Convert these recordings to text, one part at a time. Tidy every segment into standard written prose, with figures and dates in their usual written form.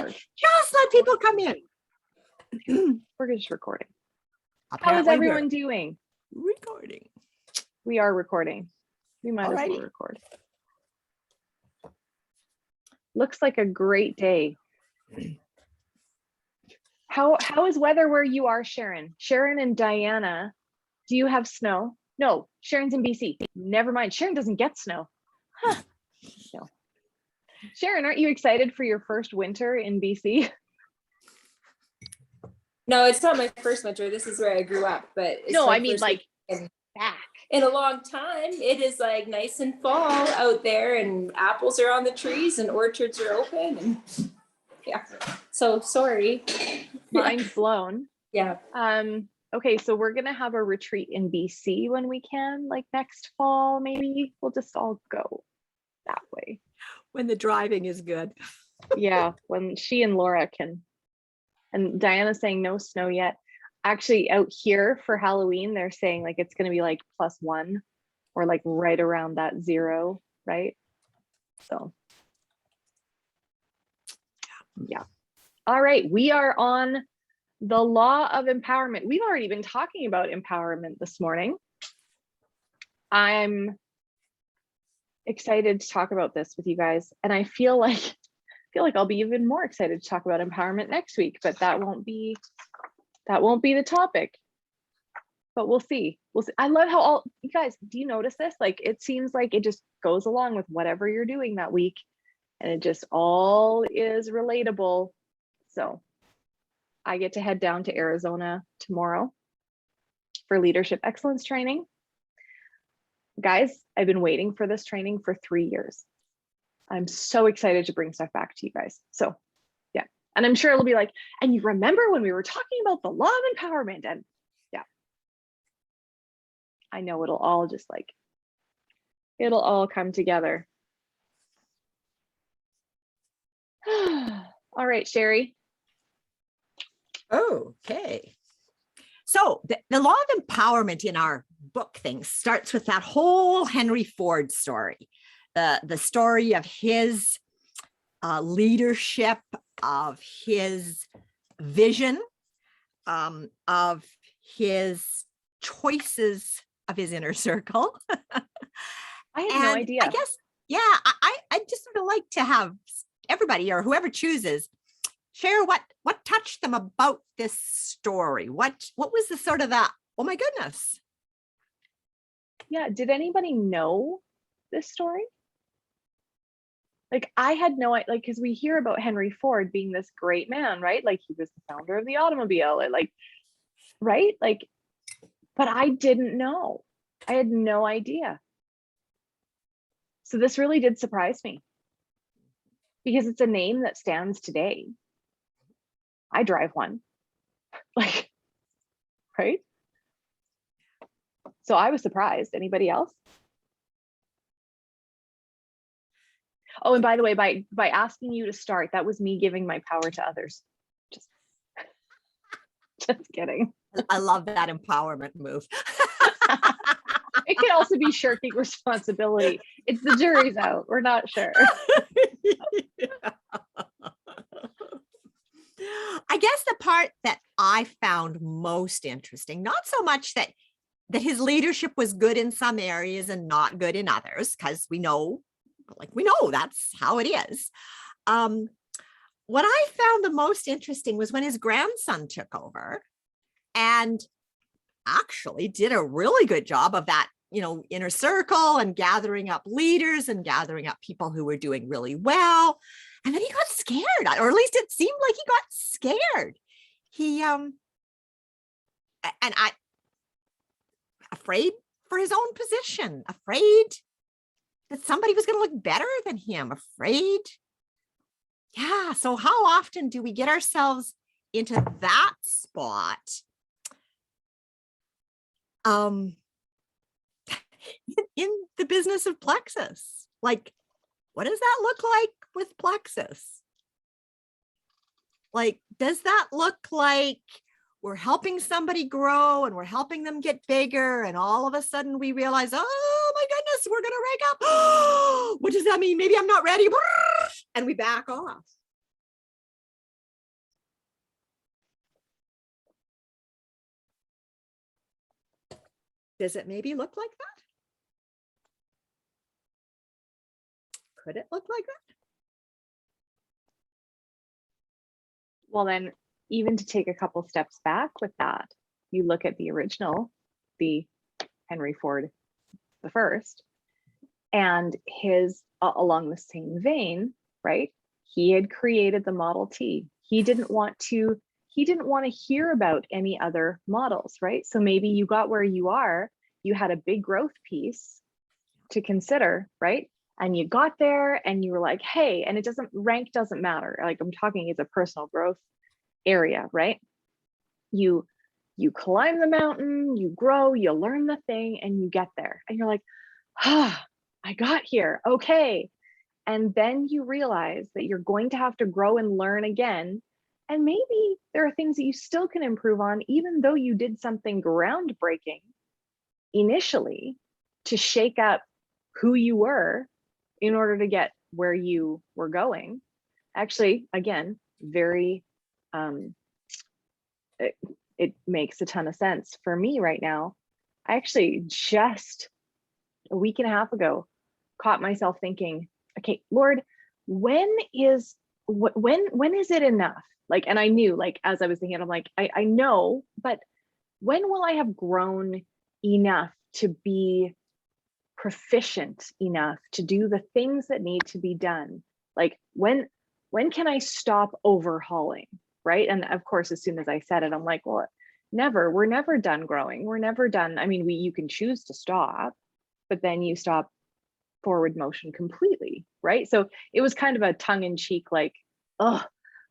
Just let people come in. We're just recording. Apparently How is everyone doing? recording? We are recording. We might as Alrighty. well record. Looks like a great day. How is weather where you are, Sharon? Sharon and Diana, do you have snow? No, Sharon's in BC. Never mind. Sharon doesn't get snow. Huh. No. Sharon, aren't you excited for your first winter in BC? No, it's not my first winter. This is where I grew up, but it's No, my I mean first like winter back. in a long time. It is like nice and fall out there, and apples are on the trees, and orchards are open, and yeah. So sorry. Mind's blown. Yeah. Okay, so we're gonna have a retreat in BC when we can, like next fall, maybe. We'll just all go that way. When the driving is good. Yeah, when she and Laura can. And Diana's saying no snow yet. Actually, out here for Halloween, they're saying like it's gonna be like +1 or like right around that 0, right? So yeah. All right, we are on the law of empowerment. We've already been talking about empowerment this morning. I'm excited to talk about this with you guys, and I feel like I'll be even more excited to talk about empowerment next week, but that won't be the topic. But we'll see. I love how all you guys, do you notice this? Like it seems like it just goes along with whatever you're doing that week, and it just all is relatable. So I get to head down to Arizona tomorrow for leadership excellence training. Guys, I've been waiting for this training for 3 years. I'm so excited to bring stuff back to you guys. So yeah, and I'm sure it'll be like, and you remember when we were talking about the law of empowerment? And yeah, I know it'll all just like, it'll all come together. All right, Sherry. Okay. So the law of empowerment in our book thing starts with that whole Henry Ford story, the story of his leadership, of his vision, of his choices of his inner circle. I had no idea. I guess, yeah, I just would like to have everybody or whoever chooses share what touched them about this story. What was the sort of that, oh my goodness. Yeah, did anybody know this story? Like I had no idea, like, because we hear about Henry Ford being this great man, right? Like he was the founder of the automobile, like, right? Like, but I didn't know. I had no idea. So this really did surprise me because it's a name that stands today. I drive one, like, right? So I was surprised. Anybody else? Oh, and by the way, by asking you to start, that was me giving my power to others. Just kidding. I love that empowerment move. It could also be shirking responsibility. It's the jury's out. We're not sure. Yeah. I guess the part that I found most interesting, not so much that his leadership was good in some areas and not good in others, because we know that's how it is. What I found the most interesting was when his grandson took over and actually did a really good job of that, inner circle and gathering up leaders and gathering up people who were doing really well. And then he got scared, or at least it seemed like he got scared. He, afraid for his own position, afraid that somebody was going to look better than him, afraid. Yeah. So how often do we get ourselves into that spot? In the business of Plexus, like, what does that look like with Plexus? Like, does that look like we're helping somebody grow and we're helping them get bigger, and all of a sudden we realize, oh my goodness, we're gonna rank up. Oh, what does that mean? Maybe I'm not ready. And we back off. Does it maybe look like that? Could it look like that? Well, then, even to take a couple steps back with that, you look at the original, the Henry Ford the first, and his along the same vein, right? He had created the Model T. He didn't want to hear about any other models, right? So maybe you got where you are, you had a big growth piece to consider, right? And you got there and you were like, hey, and rank doesn't matter. Like I'm talking, it's a personal growth area, right? You climb the mountain, you grow, you learn the thing, and you get there. And you're like, I got here. Okay. And then you realize that you're going to have to grow and learn again. And maybe there are things that you still can improve on, even though you did something groundbreaking initially to shake up who you were in order to get where you were going. Actually, again, very, it makes a ton of sense for me right now. I actually just a week and a half ago caught myself thinking, okay, Lord, when is it enough? Like, and I knew, like, as I was thinking, I'm like, I know, but when will I have grown enough to be proficient enough to do the things that need to be done? Like, when can I stop overhauling, right? And of course, as soon as I said it, I'm like, well, never. We're never done growing. We're never done. I mean, you can choose to stop, but then you stop forward motion completely, right? So it was kind of a tongue-in-cheek, like, oh,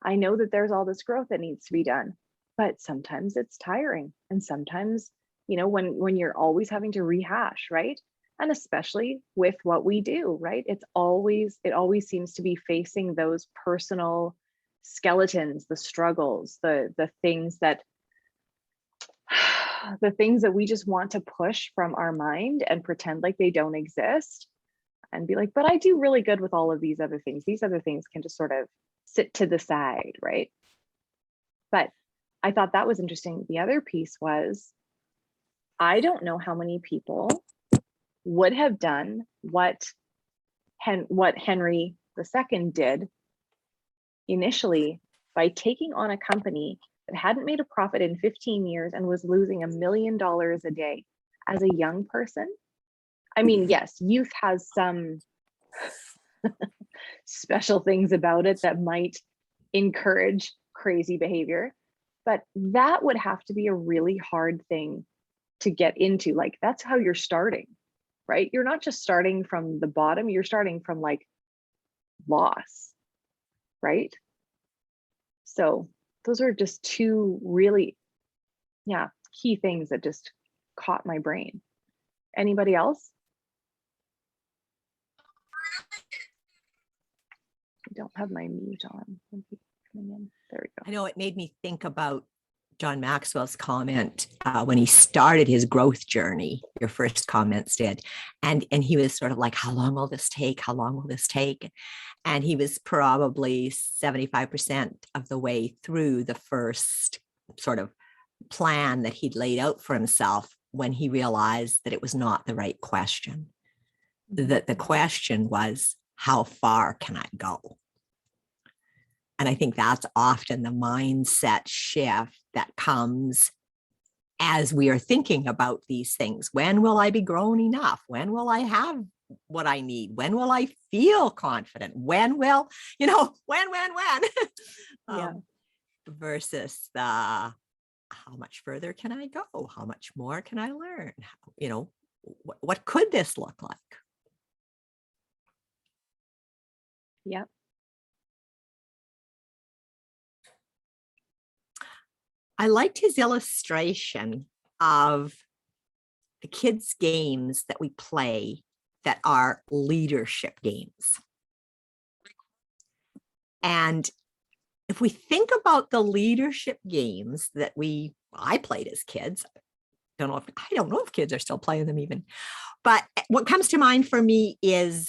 I know that there's all this growth that needs to be done, but sometimes it's tiring, and sometimes, you know, when you're always having to rehash, right? And especially with what we do, right? It always seems to be facing those personal skeletons, the struggles, the things that the things that we just want to push from our mind and pretend like they don't exist and be like, but I do really good with all of these other things. These other things can just sort of sit to the side, right? But I thought that was interesting. The other piece was, I don't know how many people would have done what Henry II did initially by taking on a company that hadn't made a profit in 15 years and was losing $1 million a day as a young person. I mean, yes, youth has some special things about it that might encourage crazy behavior, but that would have to be a really hard thing to get into. Like, that's how you're starting, right? You're not just starting from the bottom, you're starting from like loss, right? So those are just two really, key things that just caught my brain. Anybody else? I don't have my mute on. Coming in. There we go. I know it made me think about John Maxwell's comment when he started his growth journey. Your first comments did, and he was sort of like, "How long will this take? How long will this take?" And he was probably 75% of the way through the first sort of plan that he'd laid out for himself when he realized that it was not the right question. That the question was, how far can I go? And I think that's often the mindset shift that comes as we are thinking about these things. When will I be grown enough? When will I have what I need? When will I feel confident? When will, when? Yeah. Versus the, how much further can I go? How much more can I learn? What could this look like? Yep. I liked his illustration of the kids' games that we play that are leadership games. And if we think about the leadership games that I played as kids, I don't know if kids are still playing them even, but what comes to mind for me is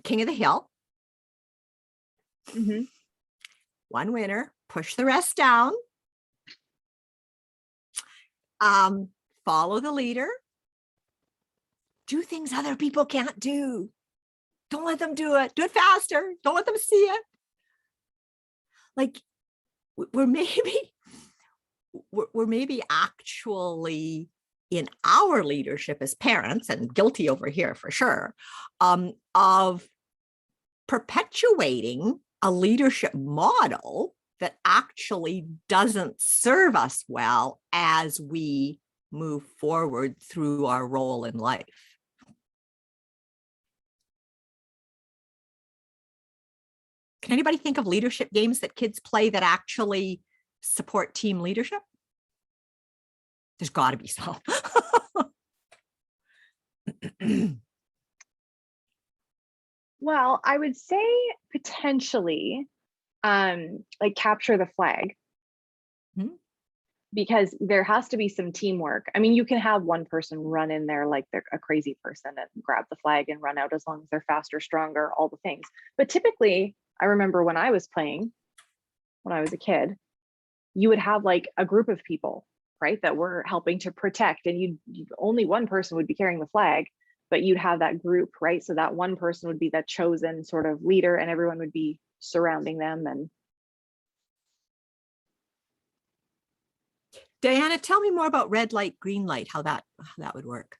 King of the Hill. Mm-hmm. One winner, push the rest down. follow the leader, do things other people can't do. Don't let them do it. Do it faster. Don't let them see it. Like we're maybe actually in our leadership as parents, and guilty over here for sure, of perpetuating a leadership model that actually doesn't serve us well as we move forward through our role in life. Can anybody think of leadership games that kids play that actually support team leadership? There's got to be some. Well, I would say potentially like capture the flag. Mhm. Because there has to be some teamwork. I mean, you can have one person run in there like they're a crazy person and grab the flag and run out as long as they're faster, stronger, all the things. But typically, I remember when I was playing, when I was a kid, you would have like a group of people, right, that were helping to protect, and you only one person would be carrying the flag, but you'd have that group, right? So that one person would be that chosen sort of leader, and everyone would be surrounding them. And Diana, tell me more about red light, green light, how that would work.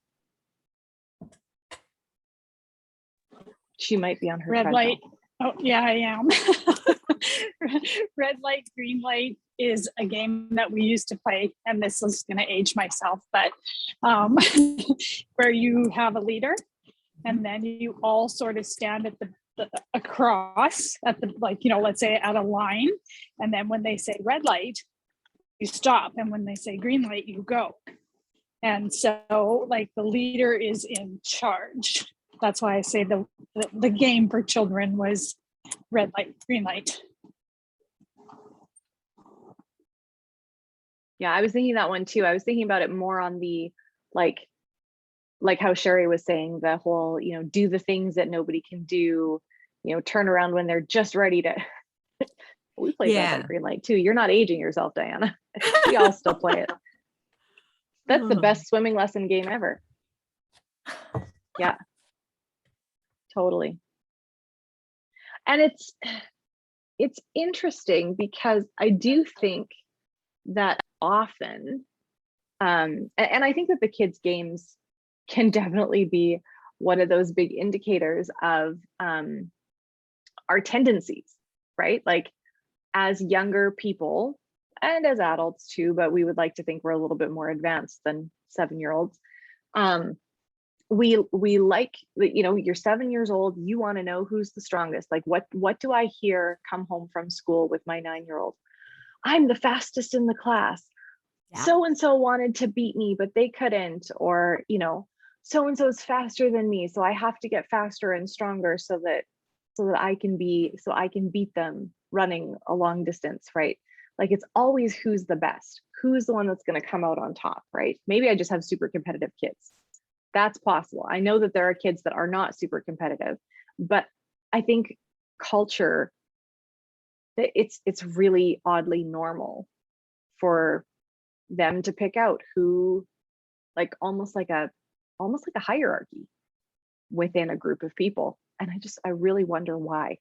she might be on her Red treadmill. light. Oh, yeah, I am. Red light, green light is a game that we used to play, and this is going to age myself, but where you have a leader, and then you all sort of stand at the across at the, like, you know, let's say at a line, and then when they say red light, you stop, and when they say green light, you go. And so, like, the leader is in charge. That's why I say the game for children was red light, green light. Yeah, I was thinking that one too. I was thinking about it more on the like how Sherry was saying, the whole, you know, do the things that nobody can do, you know, turn around when they're just ready to. We played red light, green light too. You're not aging yourself, Diana. We all still play it. That's the best swimming lesson game ever. Yeah, totally. And it's interesting because I do think that often, and I think that the kids' games can definitely be one of those big indicators of our tendencies, right? Like as younger people and as adults too, but we would like to think we're a little bit more advanced than 7-year-olds. We like, you know, you're 7 years old, you want to know who's the strongest. Like what do I hear come home from school with my 9-year-old? I'm the fastest in the class. Yeah. So and so wanted to beat me, but they couldn't. Or, you know, so and so is faster than me, so I have to get faster and stronger so that I can beat them running a long distance, right? Like it's always who's the best, who's the one that's going to come out on top, right? Maybe I just have super competitive kids. That's possible. I know that there are kids that are not super competitive, but I think culture, it's really oddly normal for them to pick out who, like almost like a hierarchy within a group of people. And I really wonder why.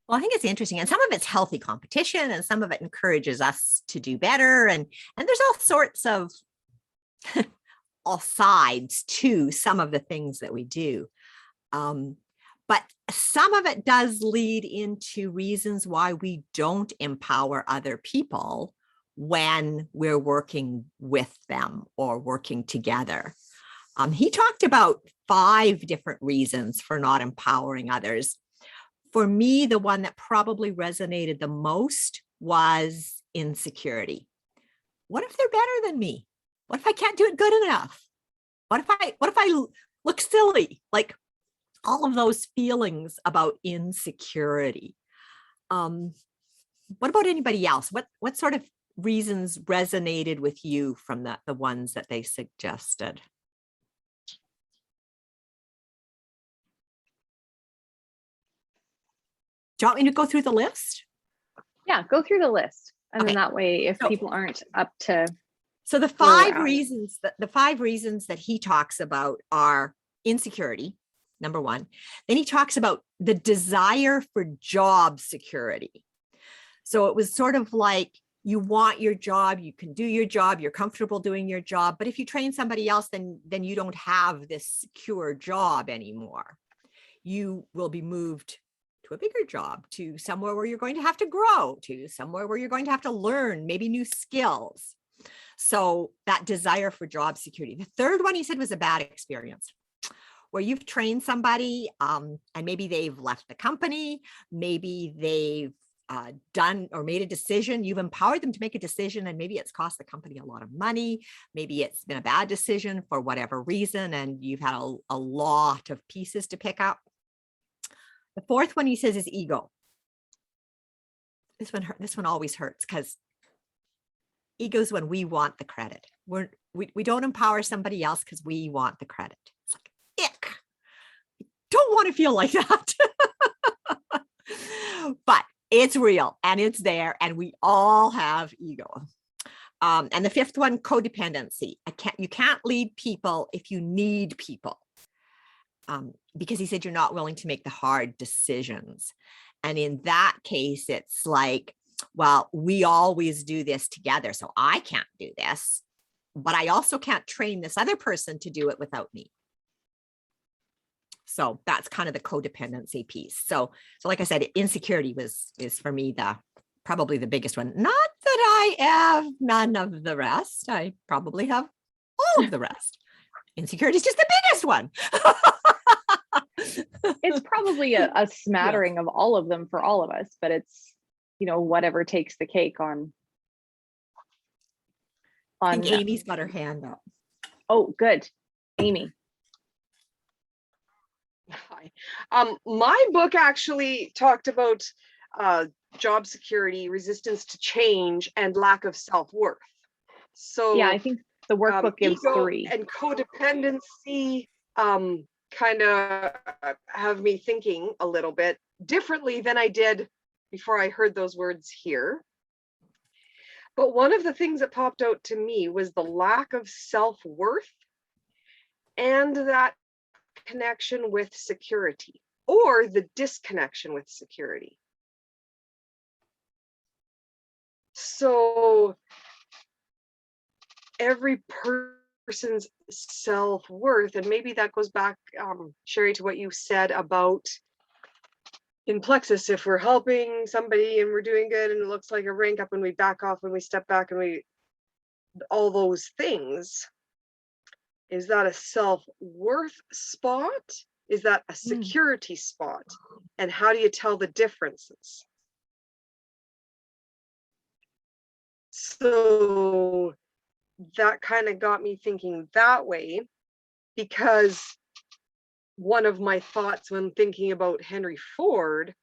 Well, I think it's interesting, and some of it's healthy competition, and some of it encourages us to do better, and there's all sorts of all sides to some of the things that we do. But some of it does lead into reasons why we don't empower other people when we're working with them or working together. He talked about 5 different reasons for not empowering others. For me, the one that probably resonated the most was insecurity. What if they're better than me? What if I can't do it good enough? What if I look silly? Like all of those feelings about insecurity. What about anybody else? What sort of reasons resonated with you from the ones that they suggested? Do you want me to go through the list? Yeah, go through the list. And Okay. then that way, if So- people aren't up to So the five reasons that he talks about are insecurity, number one. Then he talks about the desire for job security. So it was sort of like, you want your job, you can do your job, you're comfortable doing your job. But if you train somebody else, then you don't have this secure job anymore. You will be moved to a bigger job, to somewhere where you're going to have to grow, to somewhere where you're going to have to learn maybe new skills. So that desire for job security. The third one he said was a bad experience, where you've trained somebody and maybe they've left the company, maybe they've done or made a decision. You've empowered them to make a decision, and maybe it's cost the company a lot of money. Maybe it's been a bad decision for whatever reason, and you've had a lot of pieces to pick up. The fourth one he says is ego. This one always hurts, because ego is when we want the credit. We don't empower somebody else because we want the credit. It's like, ick. I don't want to feel like that. But it's real and it's there, and we all have ego. And the fifth one, codependency. You can't lead people if you need people. Because he said you're not willing to make the hard decisions. And in that case, it's like, well, we always do this together, so I can't do this, but I also can't train this other person to do it without me. So that's kind of the codependency piece. So like I said, insecurity is for me probably the biggest one. Not that I have none of the rest. I probably have all of the rest. Insecurity is just the biggest one. It's probably a smattering of all of them for all of us, but it's, whatever takes the cake on. I think Amy's got her hand up. Oh, good. Amy. Hi. My book actually talked about job security, resistance to change, and lack of self-worth. So yeah, I think the workbook gives ego 3. and codependency kind of have me thinking a little bit differently than I did before I heard those words here. But one of the things that popped out to me was the lack of self-worth and that connection with security, or the disconnection with security. So every person's self-worth, and maybe that goes back, Sherry, to what you said about in Plexus, if we're helping somebody and we're doing good and it looks like a rank up, and we back off and we step back and all those things, is that a self-worth spot? Is that a security spot? And how do you tell the differences? So that kind of got me thinking that way, because one of my thoughts when thinking about Henry Ford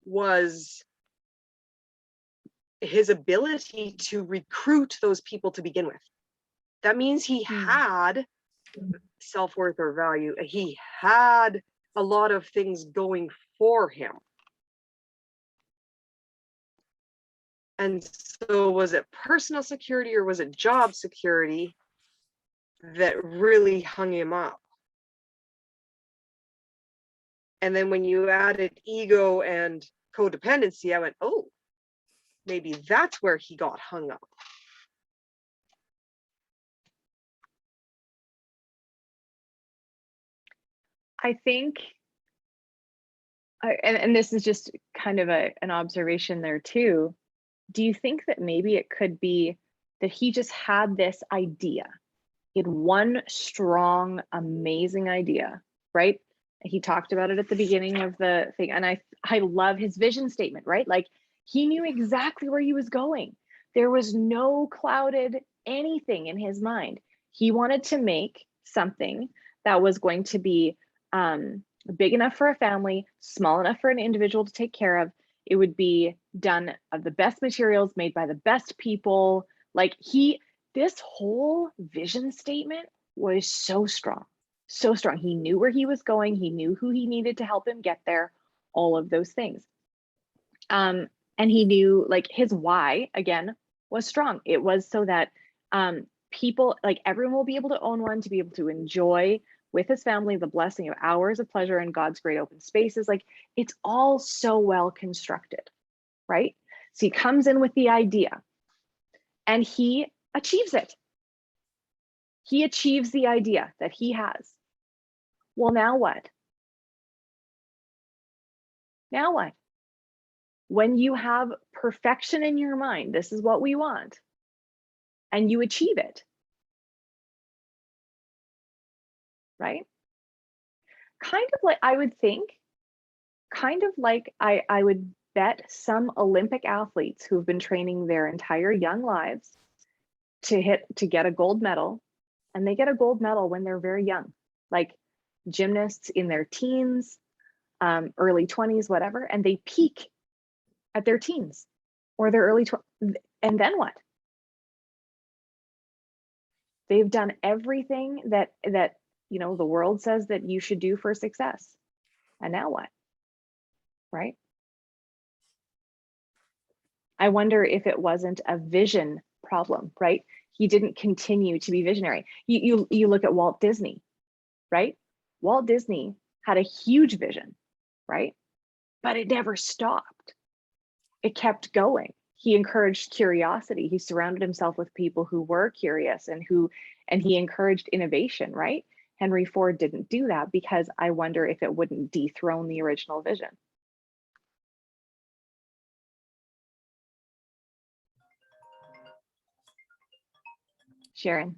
was his ability to recruit those people to begin with. That means he had self-worth or value. He had a lot of things going for him. And so was it personal security or was it job security that really hung him up? And then when you added ego and codependency, I went, oh, maybe that's where he got hung up. I think, and this is just kind of an observation there too. Do you think that maybe it could be that he just had this idea? He had one strong, amazing idea, right? He talked about it at the beginning of the thing. And I love his vision statement, right? Like he knew exactly where he was going. There was no clouded anything in his mind. He wanted to make something that was going to be big enough for a family, small enough for an individual to take care of. It would be done of the best materials, made by the best people. Like this whole vision statement was so strong, so strong. He knew where he was going. He knew who he needed to help him get there, all of those things. And he knew like his why, again, was strong. It was so that people, like everyone will be able to own one, to be able to enjoy with his family the blessing of hours of pleasure in God's great open spaces. Like it's all so well constructed, right? So he comes in with the idea and he achieves it. He achieves the idea that he has. Well, now what? Now what? When you have perfection in your mind, this is what we want, and you achieve it, right? Kind of like, I would think, kind of like I would bet some Olympic athletes who've been training their entire young lives to get a gold medal, and they get a gold medal when they're very young, like gymnasts in their teens, early 20s, whatever, and they peak at their teens or their early 20s. And then what? They've done everything that you know the world says that you should do for success. And now what? Right? I wonder if it wasn't a vision problem, right? He didn't continue to be visionary. You look at Walt Disney, right? Walt Disney had a huge vision, right? But it never stopped. It kept going. He encouraged curiosity. He surrounded himself with people who were curious and he encouraged innovation, right? Henry Ford didn't do that because I wonder if it wouldn't dethrone the original vision. Sharon.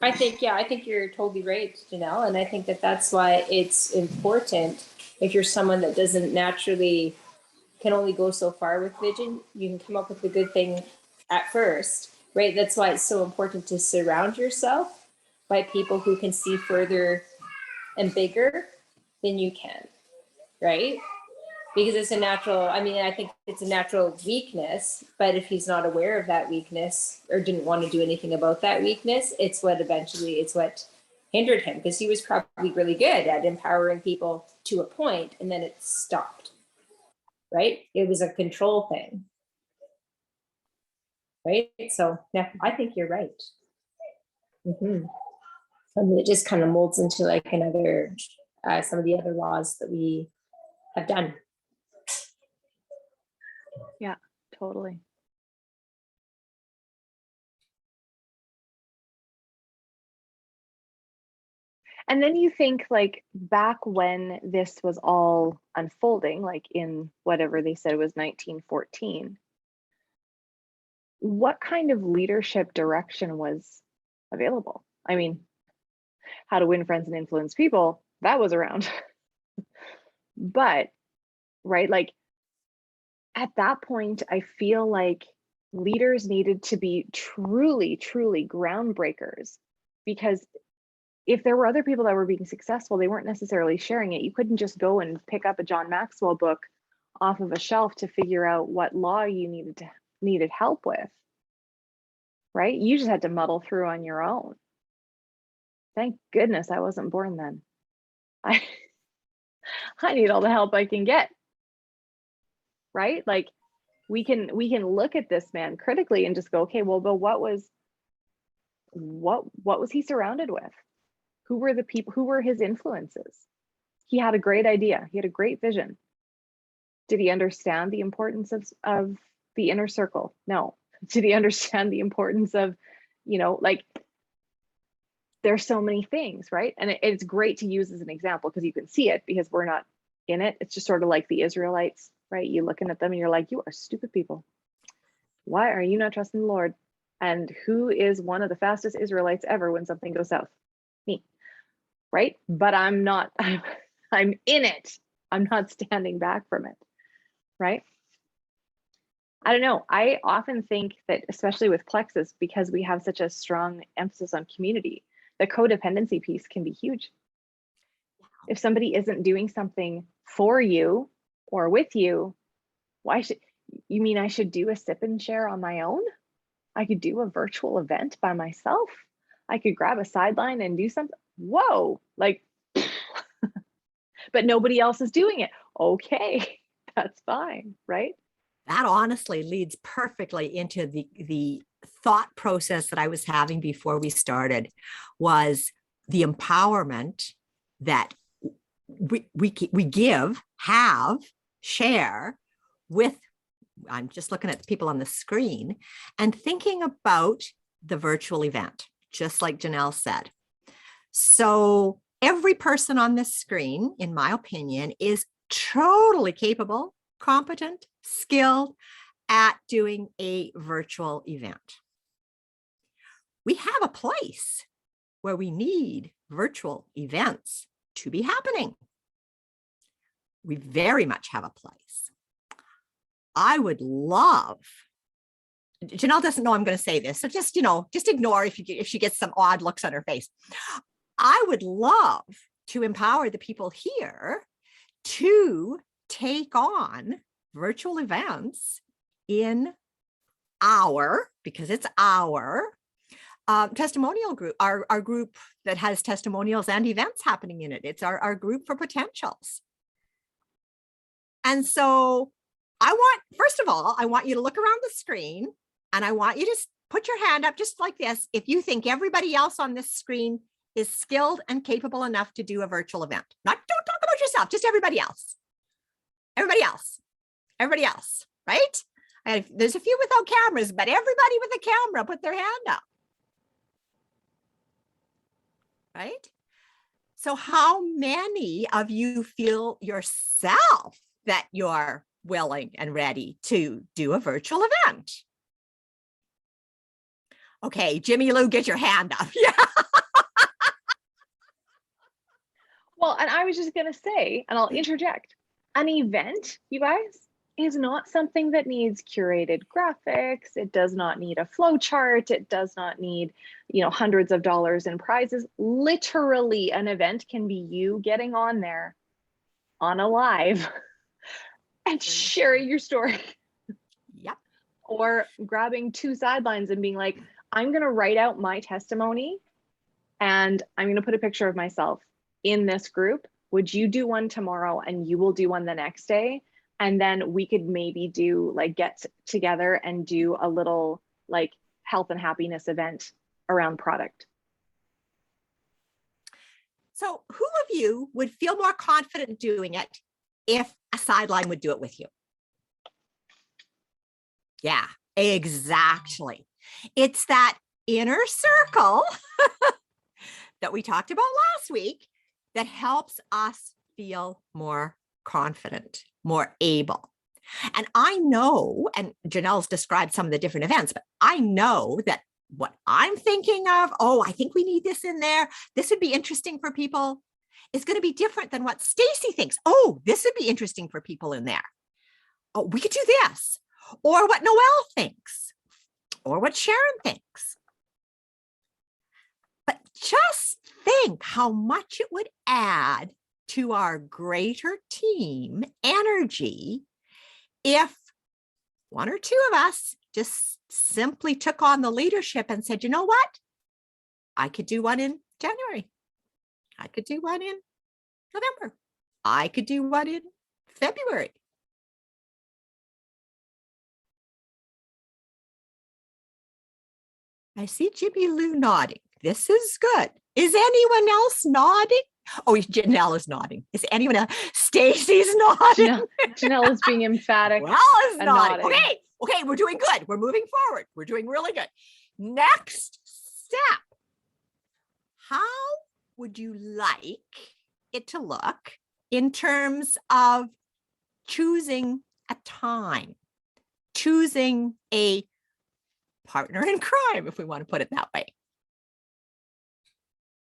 I think you're totally right, Janelle. And I think that that's why it's important if you're someone that doesn't naturally can only go so far with vision, you can come up with a good thing at first, right? That's why it's so important to surround yourself by people who can see further and bigger than you can, right? Because it's a natural, I mean, I think it's a natural weakness, but if he's not aware of that weakness or didn't want to do anything about that weakness, it's what hindered him, because he was probably really good at empowering people to a point and then it stopped, right? It was a control thing, right? So yeah, I think you're right. And it just kind of molds into like another, some of the other laws that we have done. Yeah, totally. And then you think like back when this was all unfolding, like in whatever they said it was 1914, what kind of leadership direction was available? I mean, how to win friends and influence people, that was around. But, right, like at that point, I feel like leaders needed to be truly, truly groundbreakers, because if there were other people that were being successful, they weren't necessarily sharing it. You couldn't just go and pick up a John Maxwell book off of a shelf to figure out what law you needed help with, right? You just had to muddle through on your own. Thank goodness I wasn't born then. I need all the help I can get, right? Like we can look at this man critically and just go, okay, well, but what was he surrounded with? Who were the people, who were his influences? He had a great idea. He had a great vision. Did he understand the importance of the inner circle? No. Did he understand the importance of, you know, like there's so many things, right? And it's great to use as an example because you can see it because we're not in it. It's just sort of like the Israelites, right? You're looking at them and you're like, you are stupid people. Why are you not trusting the Lord? And who is one of the fastest Israelites ever when something goes south? Me, right? But I'm not, I'm in it. I'm not standing back from it, right? I don't know. I often think that, especially with Plexus, because we have such a strong emphasis on community, the codependency piece can be huge. If somebody isn't doing something for you or with you, why should you mean I should do a sip and share on my own? I could do a virtual event by myself. I could grab a sideline and do something. Whoa, like, but nobody else is doing it. Okay, that's fine, right? that honestly leads perfectly into the thought process that I was having before we started, was the empowerment that we give, have, share with, I'm just looking at the people on the screen and thinking about the virtual event, just like Janelle said. So every person on this screen, in my opinion, is totally capable, competent, skilled at doing a virtual event. We have a place where we need virtual events to be happening. We very much have a place. I would love, Janelle doesn't know I'm going to say this, so just, just ignore if she gets some odd looks on her face. I would love to empower the people here to take on virtual events in because it's our testimonial group, our group that has testimonials and events happening in it. It's our group for potentials. And so first of all, I want you to look around the screen and I want you to put your hand up just like this if you think everybody else on this screen is skilled and capable enough to do a virtual event. Don't talk about yourself, just everybody else. Everybody else, right? There's a few without cameras, but everybody with a camera put their hand up. Right? So how many of you feel yourself that you're willing and ready to do a virtual event? Okay, Jimmy Lou, get your hand up. Yeah. Well, and I was just going to say, and I'll interject, an event, you guys, is not something that needs curated graphics. It does not need a flow chart. It does not need, hundreds of dollars in prizes. Literally, an event can be you getting on there on a live and sharing your story. Yep. Or grabbing two sidelines and being like, I'm going to write out my testimony and I'm going to put a picture of myself in this group. Would you do one tomorrow and you will do one the next day? And then we could maybe do get together and do a little health and happiness event around product. So who of you would feel more confident doing it if a sideline would do it with you? Yeah, exactly. It's that inner circle that we talked about last week that helps us feel more confident, more able. And I know, and Janelle's described some of the different events, but I know that what I'm thinking of, I think we need this in there, this would be interesting for people, is going to be different than what Stacy thinks. This would be interesting for people in there. We could do this. Or what Noelle thinks, or what Sharon thinks. But just think how much it would add to our greater team energy if one or two of us just simply took on the leadership and said, you know what? I could do one in January. I could do one in November. I could do one in February. I see Jimmy Lou nodding. This is good. Is anyone else nodding? Janelle is nodding. Is anyone else? Stacy's nodding. Janelle is being emphatic. Well, is nodding. Okay, we're doing good. We're moving forward. We're doing really good. Next step. How would you like it to look in terms of choosing a time, choosing a partner in crime, if we want to put it that way?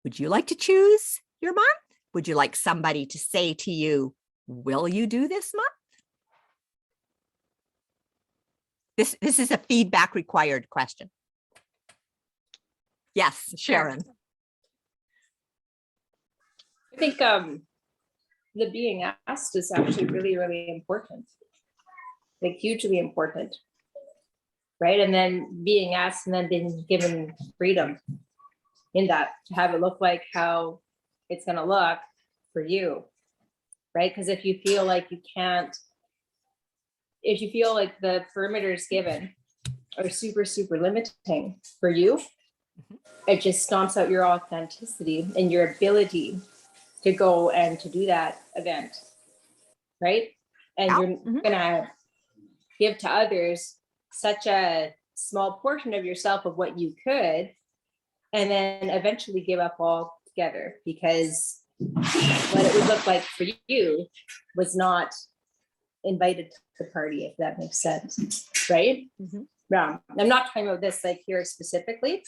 Would you like to choose your month? Would you like somebody to say to you, will you do this month? This is a feedback required question. Yes, Sharon. I think the being asked is actually really, really important, hugely important, right? And then being asked and then being given freedom in that to have it look like how it's going to look for you, right? Because if you feel like you can't if you feel like the perimeters given are super, super limiting for you, it just stomps out your authenticity and your ability to go and to do that event, right? And Yeah. you're Mhm. gonna give to others such a small portion of yourself of what you could, and then eventually give up altogether because what it would look like for you was not invited to the party, if that makes sense, right? Mhm. Yeah, I'm not talking about this like here specifically,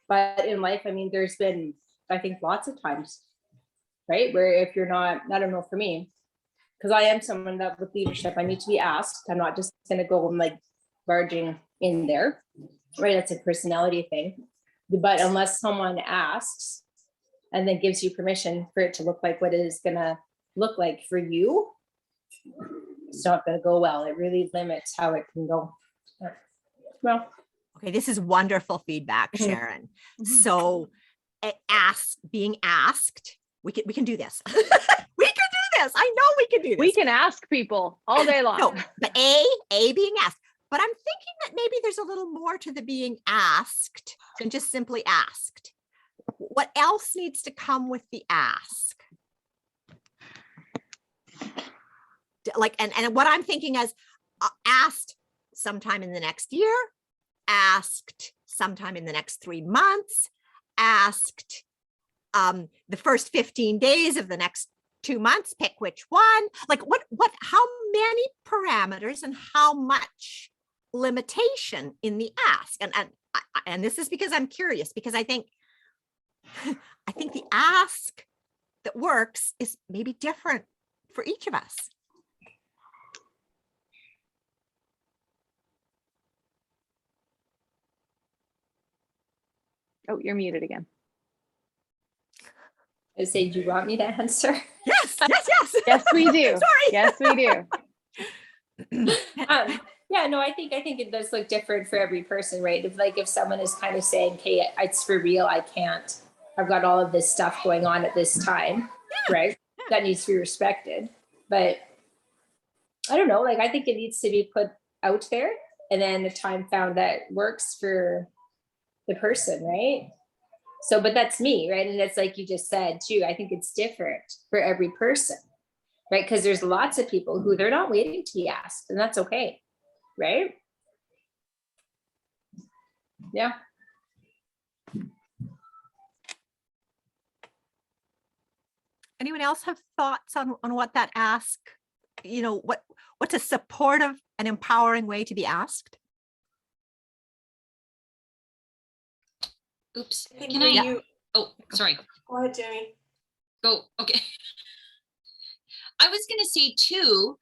but in life, I mean, there's been, I think, lots of times, right, where if you're not, I don't know, for me, because I am someone that with leadership, I need to be asked. I'm not just gonna go and like barging in there, right? That's a personality thing. But unless someone asks and then gives you permission for it to look like what it is gonna look like for you, it's not gonna go well. It really limits how it can go. Well, Okay, this is wonderful feedback, Mhm. Sharon. Mhm. So being asked, we can do this. We can do this. I know we can do this. We can ask people all day long. No, but A being asked. But I'm thinking that maybe there's a little more to the being asked than just simply asked. What else needs to come with the ask? Like, and what I'm thinking is asked sometime in the next year, asked sometime in the next 3 months, asked the first 15 days of the next 2 months, pick which one. Like how many parameters and how much limitation in the ask? And this is because I'm curious, because I think the ask that works is maybe different for each of us. Oh, you're muted again. I say, do you want me to answer? Yes, yes, yes. Yes, we do. Sorry. Yes, we do. Yeah, no, I think it does look different for every person, right? If someone is kind of saying, "Okay, it's for real, I can't. I've got all of this stuff going on at this time," right? That needs to be respected. But I don't know, like I think it needs to be put out there, and then the time found that works for the person, right? So, but that's me, right? And it's like you just said too. I think it's different for every person, right? Because there's lots of people who they're not waiting to be asked, and that's okay, right? Yeah. Anyone else have thoughts on what that ask, what's a supportive and empowering way to be asked? Oops. I think Can when I? you Oh, sorry. go ahead, Jamie. Go. Okay. I was going to say too,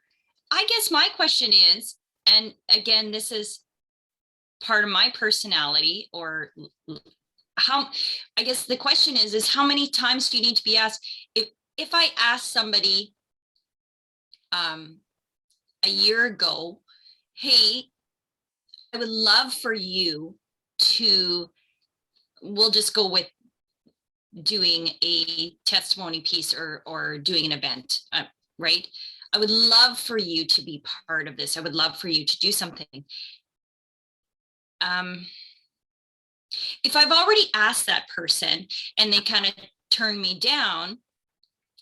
I guess my question is, and again, this is part of my personality, or how, I guess the question is how many times do you need to be asked? If I ask somebody a year ago, hey, I would love for you to, we'll just go with doing a testimony piece or doing an event, right? I would love for you to be part of this. I would love for you to do something. If I've already asked that person and they kind of turn me down,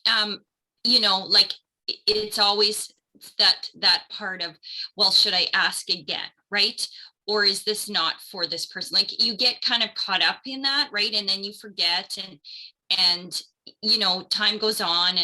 like it's always that part of, well, should I ask again, right? Or is this not for this person? Like you get kind of caught up in that, right? And then you forget and time goes on,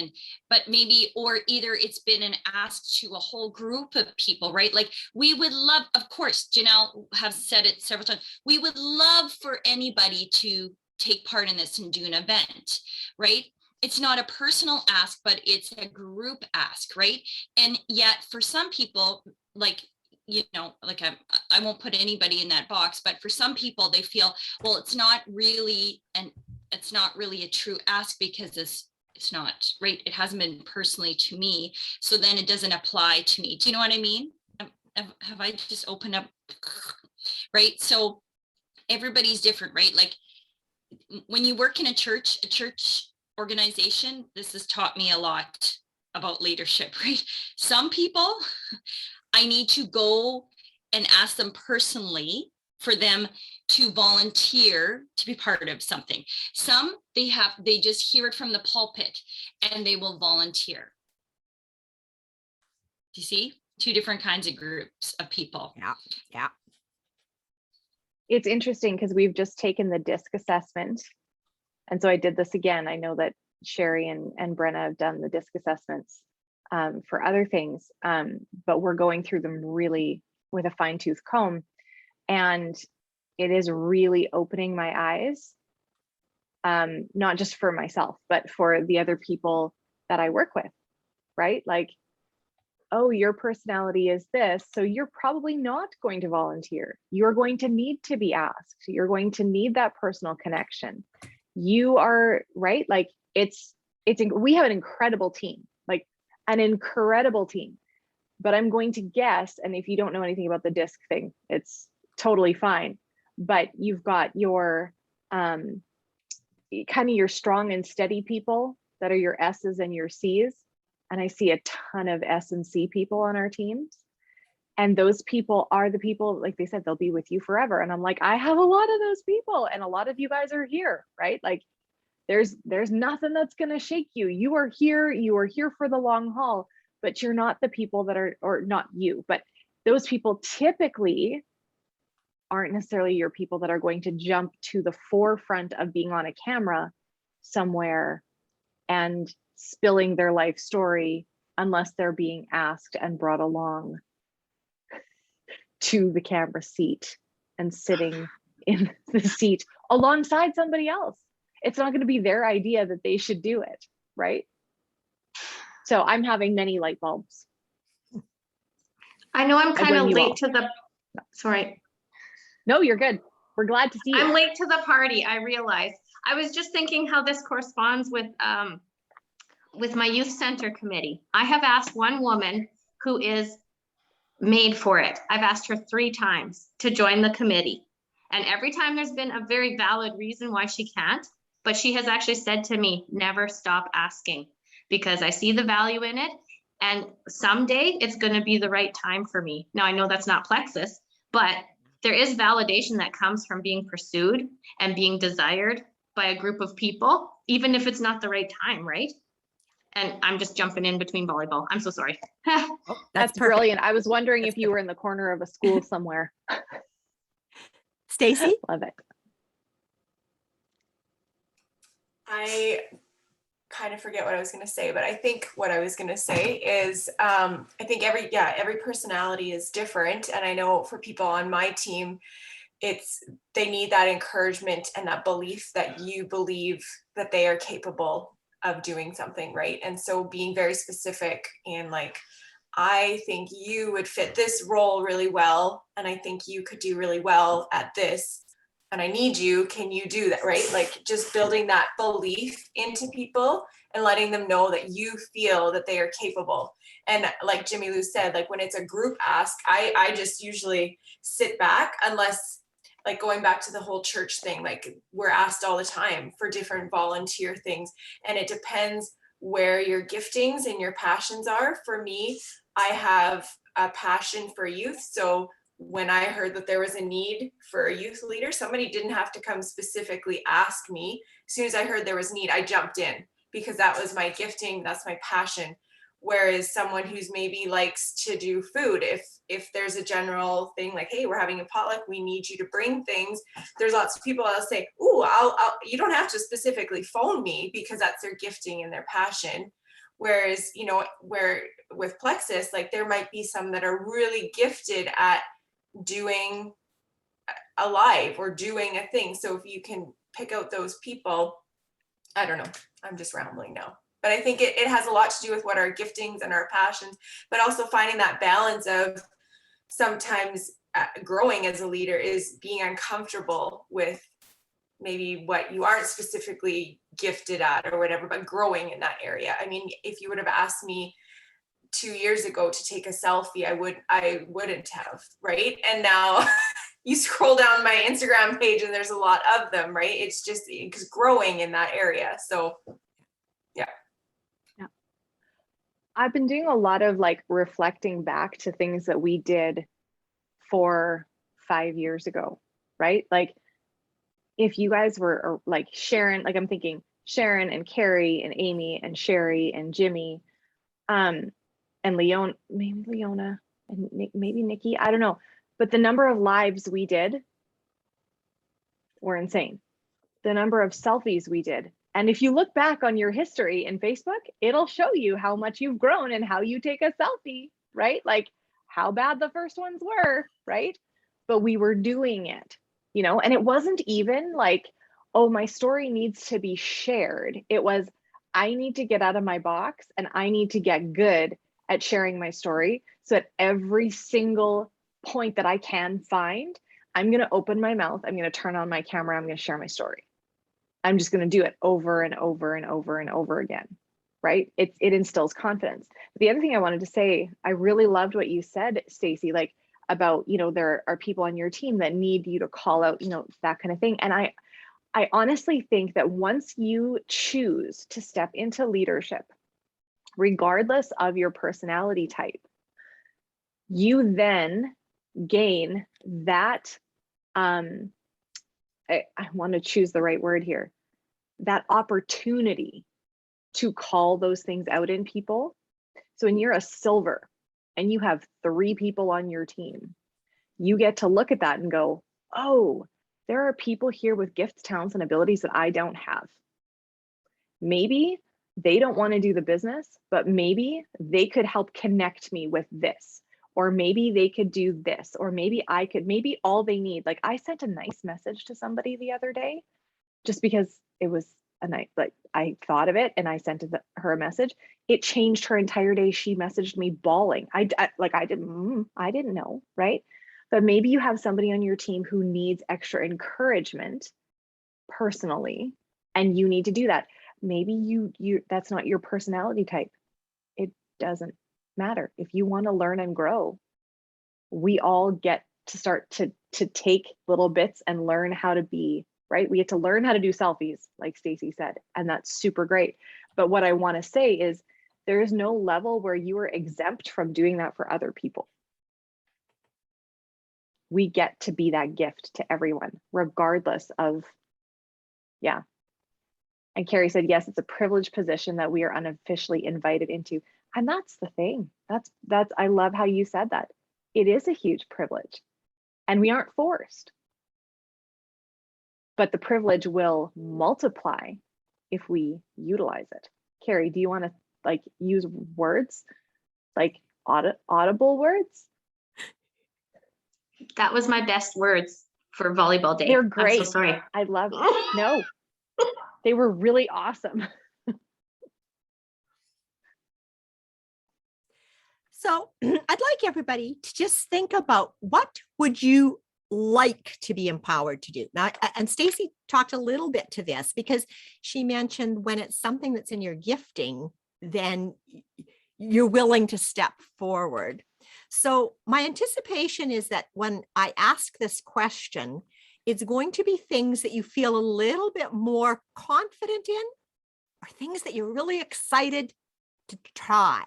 but maybe, or either it's been an ask to a whole group of people, right? Like we would love, of course, Janelle have said it several times, we would love for anybody to take part in this and do an event, right? It's not a personal ask, but it's a group ask, right? And yet for some people, like, like I won't put anybody in that box, but for some people they feel, well, it's not really a true ask because it's not, right? It hasn't been personally to me. So then it doesn't apply to me. Do you know what I mean? Have I just opened up? Right. So everybody's different, right? Like when you work in a church organization, this has taught me a lot about leadership, right? Some people I need to go and ask them personally for them to volunteer to be part of something. Some they just hear it from the pulpit and they will volunteer. Do you see? Two different kinds of groups of people. Yeah. It's interesting because we've just taken the DISC assessment. And so I did this again. I know that Sherry and Brenna have done the DISC assessments for other things, but we're going through them really with a fine tooth comb. And it is really opening my eyes, not just for myself, but for the other people that I work with, right? Like, oh, your personality is this, so you're probably not going to volunteer. You're going to need to be asked. You're going to need that personal connection. You are, right? Like we have an incredible team, like an incredible team. But I'm going to guess, and if you don't know anything about the DISC thing, it's totally fine. But you've got your kind of your strong and steady people that are your S's and your C's. And I see a ton of S and C people on our teams. And those people are the people, like they said, they'll be with you forever. And I'm like, I have a lot of those people, and a lot of you guys are here, right? Like there's nothing that's going to shake you. You are here for the long haul, but you're not the people that are, or not you, but those people typically aren't necessarily your people that are going to jump to the forefront of being on a camera somewhere and spilling their life story unless they're being asked and brought along to the camera seat and sitting in the seat alongside somebody else. It's not going to be their idea that they should do it, right? So I'm having many light bulbs. I know I'm kind of blame you all. late to the, sorry, No, you're good. We're glad to see you. I'm late to the party, I realize. I was just thinking how this corresponds with my youth center committee. I have asked one woman who is made for it. I've asked her 3 times to join the committee. And every time there's been a very valid reason why she can't, but she has actually said to me, never stop asking, because I see the value in it. And someday it's going to be the right time for me. Now I know that's not Plexus, but there is validation that comes from being pursued and being desired by a group of people, even if it's not the right time, right? And I'm just jumping in between volleyball. I'm so sorry. Oh, That's perfect. brilliant. I was wondering That's if you were in the corner of a school somewhere. Stacy? Love it. I kind of forget what I was going to say, but I think what I was going to say is I think every personality is different. And I know for people on my team, they need that encouragement and that belief that you believe that they are capable of doing something, right? And so being very specific and like, I think you would fit this role really well, and I think you could do really well at this, and I need you, can you do that, right? Like just building that belief into people and letting them know that you feel that they are capable. And like Jimmy Lou said, like when it's a group ask, I just usually sit back, unless like going back to the whole church thing, like we're asked all the time for different volunteer things, and it depends where your giftings and your passions are. For me, I have a passion for youth. So when I heard that there was a need for a youth leader, somebody didn't have to come specifically ask me. As soon as I heard there was need, I jumped in because that was my gifting, that's my passion. Whereas someone who's maybe likes to do food, if there's a general thing like, hey, we're having a potluck, we need you to bring things. There's lots of people I'll say, ooh, I'll you don't have to specifically phone me, because that's their gifting and their passion. Whereas, you know, where with Plexus, like there might be some that are really gifted at doing a live or doing a thing. So if you can pick out those people, I don't know, I'm just rambling now. But I think it has a lot to do with what our giftings and our passions, but also finding that balance of sometimes growing as a leader is being uncomfortable with maybe what you aren't specifically gifted at or whatever, but growing in that area. I mean, if you would have asked me 2 years ago to take a selfie, I wouldn't have, right? And now you scroll down my Instagram page and there's a lot of them, right? It's just because growing in that area. So I've been doing a lot of like reflecting back to things that we did 4-5 years ago, right? Like if you guys were like Sharon, like I'm thinking Sharon and Carrie and Amy and Sherry and Jimmy, and maybe Leona and maybe Nikki, I don't know. But the number of lives we did were insane. The number of selfies we did. And if you look back on your history in Facebook, it'll show you how much you've grown and how you take a selfie, right? Like how bad the first ones were, right? But we were doing it, you know, and it wasn't even like, oh, my story needs to be shared. It was, I need to get out of my box and I need to get good at sharing my story so at every single point that I can find, I'm going to open my mouth, I'm going to turn on my camera, I'm going to share my story. I'm just going to do it over and over and over and over again, right? It instills confidence. The other thing I wanted to say, I really loved what you said, Stacey, like about, you know, there are people on your team that need you to call out, you know, that kind of thing. And I honestly think that once you choose to step into leadership, regardless of your personality type, you then gain that, I want to choose the right word here, that opportunity to call those things out in people. So when you're a silver and you have 3 people on your team, you get to look at that and go, oh, there are people here with gifts, talents, and abilities that I don't have. Maybe they don't want to do the business, but maybe they could help connect me with this. Or maybe they could do this, or maybe I could, maybe all they need. Like I sent a nice message to somebody the other day, just because it was a night, like I thought of it and I sent her a message. It changed her entire day. She messaged me bawling. I didn't know, right? But maybe you have somebody on your team who needs extra encouragement personally, and you need to do that. Maybe you that's not your personality type. It doesn't matter. If you want to learn and grow, we all get to start to take little bits and learn how to be, right? We get to learn how to do selfies, like Stacey said, and that's super great. But what I want to say is there is no level where you are exempt from doing that for other people. We get to be that gift to everyone, regardless of, yeah. And Carrie said, yes, it's a privileged position that we are unofficially invited into. And that's the thing. That's I love how you said that. It is a huge privilege and we aren't forced. But the privilege will multiply if we utilize it. Carrie, do you want to like use words, like audible words? That was my best words for volleyball day. They're great. I'm so sorry. I love it. No, they were really awesome. So I'd like everybody to just think about what would you like to be empowered to do. Now, and Stacey talked a little bit to this because she mentioned when it's something that's in your gifting, then you're willing to step forward. So my anticipation is that when I ask this question, it's going to be things that you feel a little bit more confident in, or things that you're really excited to try.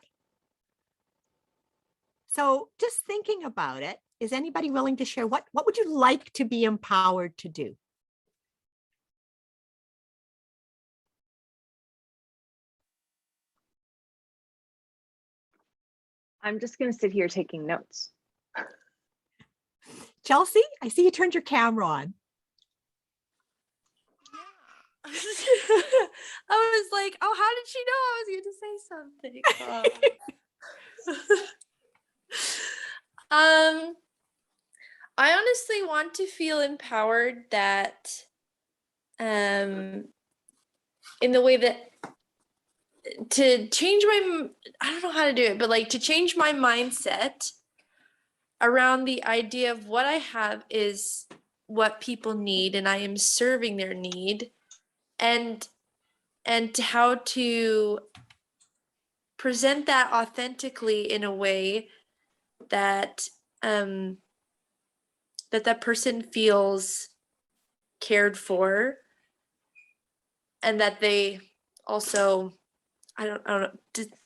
So just thinking about it, is anybody willing to share what would you like to be empowered to do? I'm just going to sit here taking notes. Chelsea, I see you turned your camera on. I was like, oh, how did she know I was going to say something? I honestly want to feel empowered that in the way that to change my, I don't know how to do it, but like to change my mindset around the idea of what I have is what people need and I am serving their need, and to how to present that authentically in a way that that person feels cared for, and that they also, I don't know.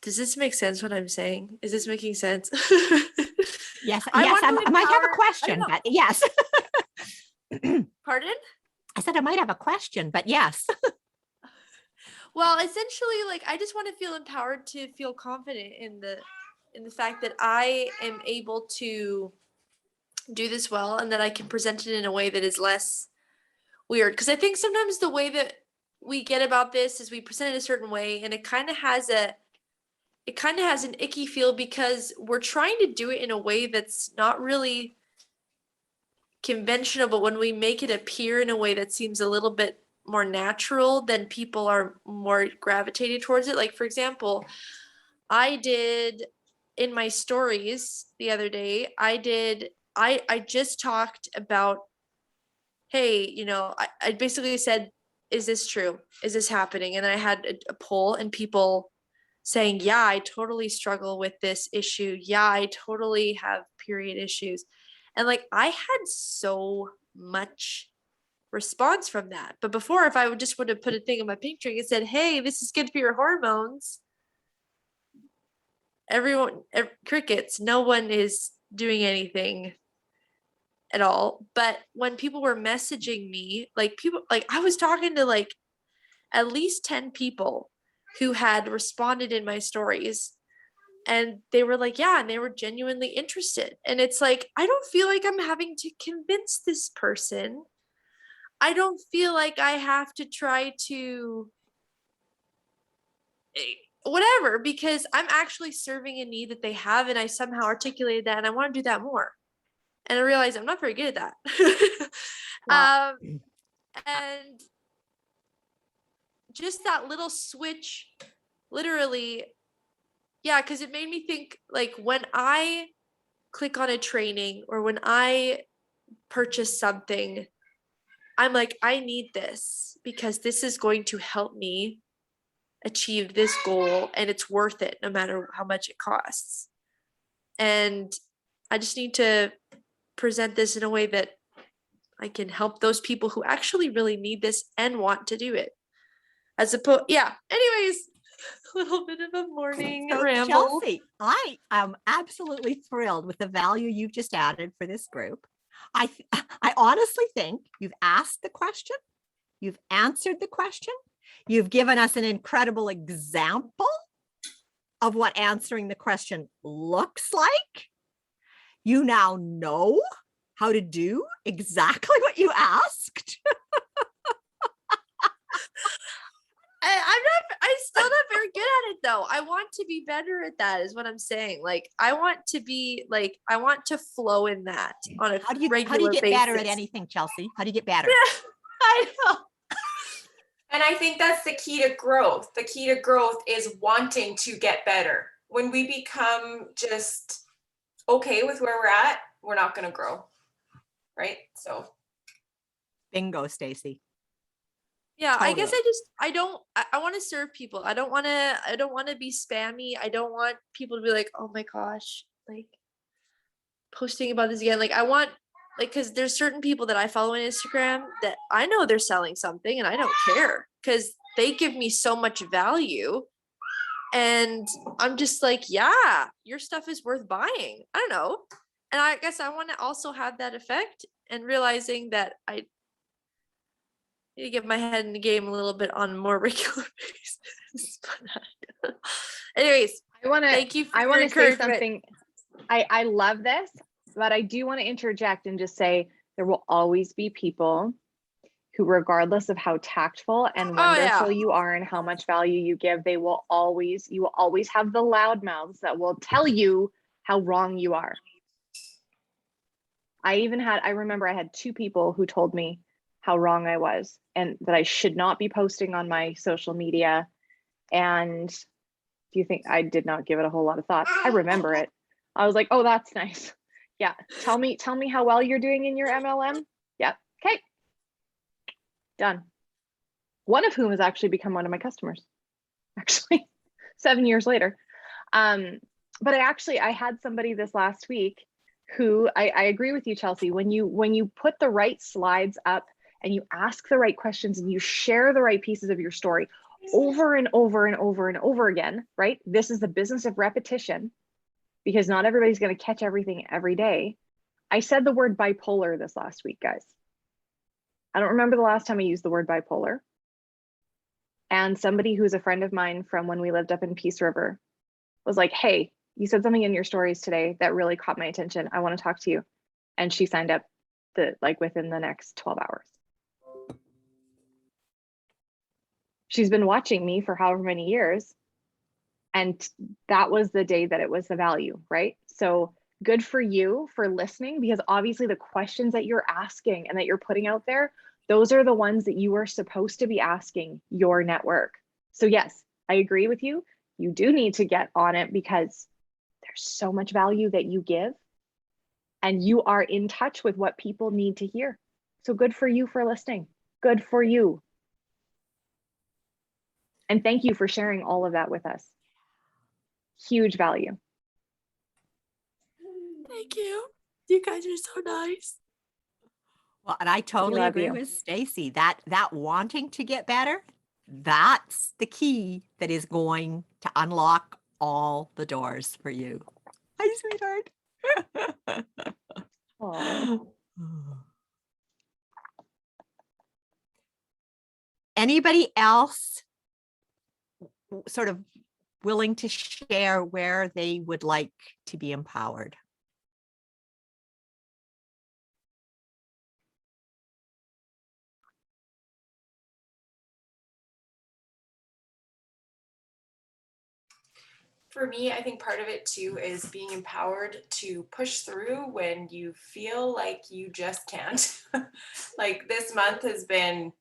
Does this make sense what I'm saying? Is this making sense? Yes, I yes, want to I might have empower- a I question, don't know. but yes. Pardon? I said I might have a question, but yes. Well, essentially, like I just want to feel empowered to feel confident in the fact that I am able to do this well and that I can present it in a way that is less weird. Because I think sometimes the way that we get about this is we present it a certain way, and it kind of has an icky feel because we're trying to do it in a way that's not really conventional, but when we make it appear in a way that seems a little bit more natural, then people are more gravitated towards it. Like, for example, I did in my stories the other day, I just talked about, hey, you know, I basically said, is this true? Is this happening? And I had a poll and people saying, yeah, I totally struggle with this issue. Yeah, I totally have period issues. And like, I had so much response from that. But before, if I would have put a thing in my pink drink and said, hey, this is good for your hormones, crickets, no one is doing anything at all. But when people were messaging me, like I was talking to like at least 10 people who had responded in my stories, and they were like, yeah, and they were genuinely interested. And it's like, I don't feel like I'm having to convince this person. I don't feel like I have to try to whatever, because I'm actually serving a need that they have, and I somehow articulated that, and I want to do that more. And I realized I'm not very good at that. Well, And just that little switch, literally, yeah, because it made me think, like, when I click on a training or when I purchase something, I'm like, I need this because this is going to help me achieve this goal, and it's worth it no matter how much it costs. And I just need to present this in a way that I can help those people who actually really need this and want to do it. As opposed, yeah. Anyways, a little bit of a morning so ramble. Chelsea, I am absolutely thrilled with the value you've just added for this group. I honestly think you've asked the question, you've answered the question, you've given us an incredible example of what answering the question looks like. You now know how to do exactly what you asked. I'm still not very good at it though. I want to be better at that is what I'm saying. Like I want to flow in that on a How do you regular get basis. better at anything, Chelsea? How do you get better? I know. And I think that's the key to growth. The key to growth is wanting to get better. When we become just okay with where we're at, we're not going to grow. Right? So Bingo, Stacy. Yeah, I guess Totally. I want to serve people. I don't want to be spammy. I don't want people to be like, oh my gosh, like posting about this again. Like I want, like, cause there's certain people that I follow on Instagram that I know they're selling something and I don't care because they give me so much value. And I'm just like, yeah, your stuff is worth buying. I don't know. And I guess I want to also have that effect, and realizing that I need to get my head in the game a little bit on a more regular basis. Anyways, thank you for I your want to say encouragement. something. I love this, but I do want to interject and just say there will always be people who, regardless of how tactful and wonderful you are and how much value you give, you will always have the loudmouths that will tell you how wrong you are. I remember I had 2 people who told me how wrong I was and that I should not be posting on my social media. And do you think I did not give it a whole lot of thought? I remember it. I was like, oh, that's nice. Yeah. Tell me how well you're doing in your MLM. Yeah. Okay. Done. One of whom has actually become one of my customers, actually 7 years later. But I had somebody this last week who I agree with you, Chelsea, when you put the right slides up and you ask the right questions and you share the right pieces of your story, over and over and over and over again, right? This is the business of repetition because not everybody's going to catch everything every day. I said the word bipolar this last week, guys. I don't remember the last time I used the word bipolar. And somebody who's a friend of mine from when we lived up in Peace River was like, hey, you said something in your stories today that really caught my attention. I want to talk to you. And she signed up within the next 12 hours. She's been watching me for however many years. And that was the day that it was the value, right? So good for you for listening, because obviously the questions that you're asking and that you're putting out there, those are the ones that you are supposed to be asking your network. So yes, I agree with you. You do need to get on it because there's so much value that you give and you are in touch with what people need to hear. So good for you for listening. Good for you. And thank you for sharing all of that with us. Huge value. Thank you. You guys are so nice. Well, and I totally love agree you. with Stacy that wanting to get better, that's the key that is going to unlock all the doors for you. Hi, sweetheart. Aw. Anybody else sort of willing to share where they would like to be empowered? For me, I think part of it too is being empowered to push through when you feel like you just can't. Like this month has been